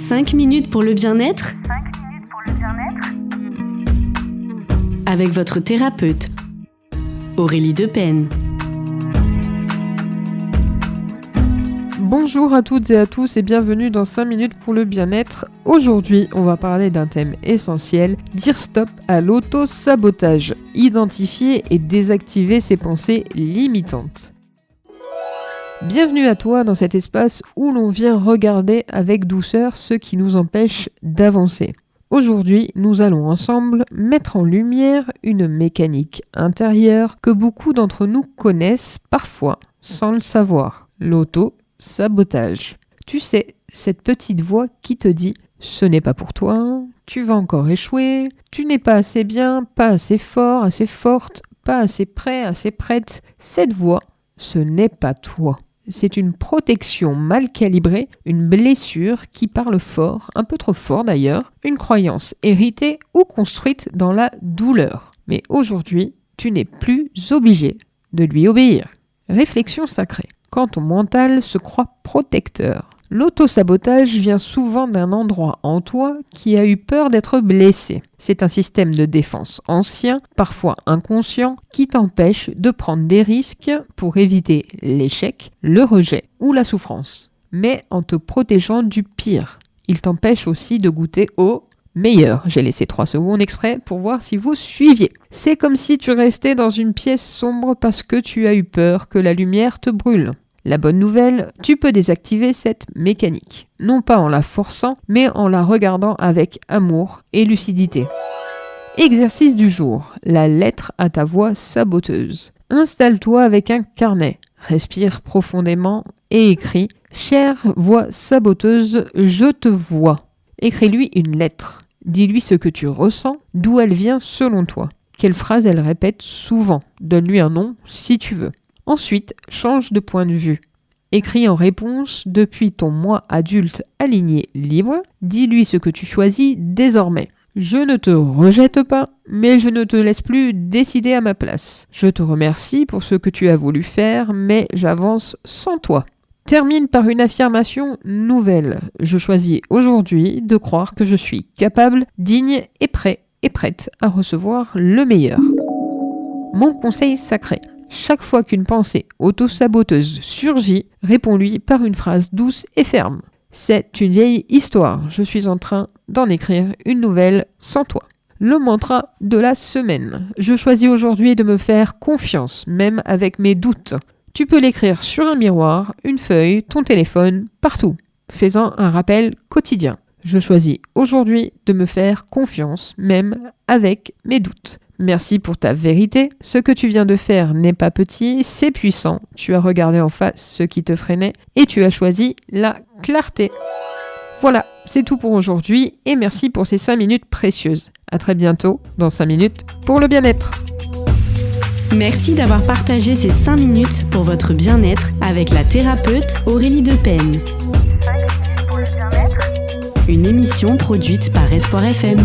5 minutes pour le bien-être avec votre thérapeute, Aurélie Depen. Bonjour à toutes et à tous et bienvenue dans 5 minutes pour le bien-être. Aujourd'hui, on va parler d'un thème essentiel, dire stop à l'auto-sabotage, identifier et désactiver ses pensées limitantes. Bienvenue à toi dans cet espace où l'on vient regarder avec douceur ce qui nous empêche d'avancer. Aujourd'hui, nous allons ensemble mettre en lumière une mécanique intérieure que beaucoup d'entre nous connaissent parfois sans le savoir, l'auto-sabotage. Tu sais, cette petite voix qui te dit « ce n'est pas pour toi, tu vas encore échouer, tu n'es pas assez bien, pas assez fort, assez forte, pas assez prêt, assez prête ». Cette voix, ce n'est pas toi. C'est une protection mal calibrée, une blessure qui parle fort, un peu trop fort d'ailleurs, une croyance héritée ou construite dans la douleur. Mais aujourd'hui, tu n'es plus obligé de lui obéir. Réflexion sacrée. Quand ton mental se croit protecteur, l'auto-sabotage vient souvent d'un endroit en toi qui a eu peur d'être blessé. C'est un système de défense ancien, parfois inconscient, qui t'empêche de prendre des risques pour éviter l'échec, le rejet ou la souffrance. Mais en te protégeant du pire, il t'empêche aussi de goûter au meilleur. J'ai laissé 3 secondes exprès pour voir si vous suiviez. C'est comme si tu restais dans une pièce sombre parce que tu as eu peur que la lumière te brûle. La bonne nouvelle, tu peux désactiver cette mécanique, non pas en la forçant, mais en la regardant avec amour et lucidité. Exercice du jour, la lettre à ta voix saboteuse. Installe-toi avec un carnet, respire profondément et écris « Chère voix saboteuse, je te vois ». Écris-lui une lettre, dis-lui ce que tu ressens, d'où elle vient selon toi. Quelle phrase elle répète souvent, donne-lui un nom si tu veux. Ensuite, change de point de vue. Écris en réponse depuis ton moi adulte aligné libre. Dis-lui ce que tu choisis désormais. Je ne te rejette pas, mais je ne te laisse plus décider à ma place. Je te remercie pour ce que tu as voulu faire, mais j'avance sans toi. Termine par une affirmation nouvelle. Je choisis aujourd'hui de croire que je suis capable, digne et prêt et prête à recevoir le meilleur. Mon conseil sacré. Chaque fois qu'une pensée auto-saboteuse surgit, réponds-lui par une phrase douce et ferme. C'est une vieille histoire, je suis en train d'en écrire une nouvelle sans toi. Le mantra de la semaine. Je choisis aujourd'hui de me faire confiance, même avec mes doutes. Tu peux l'écrire sur un miroir, une feuille, ton téléphone, partout, faisant un rappel quotidien. Je choisis aujourd'hui de me faire confiance, même avec mes doutes. Merci pour ta vérité. Ce que tu viens de faire n'est pas petit, c'est puissant. Tu as regardé en face ce qui te freinait et tu as choisi la clarté. Voilà, c'est tout pour aujourd'hui et merci pour ces 5 minutes précieuses. À très bientôt dans 5 minutes pour le bien-être. Merci d'avoir partagé ces 5 minutes pour votre bien-être avec la thérapeute Aurélie Depen. Une émission produite par Espoir FM.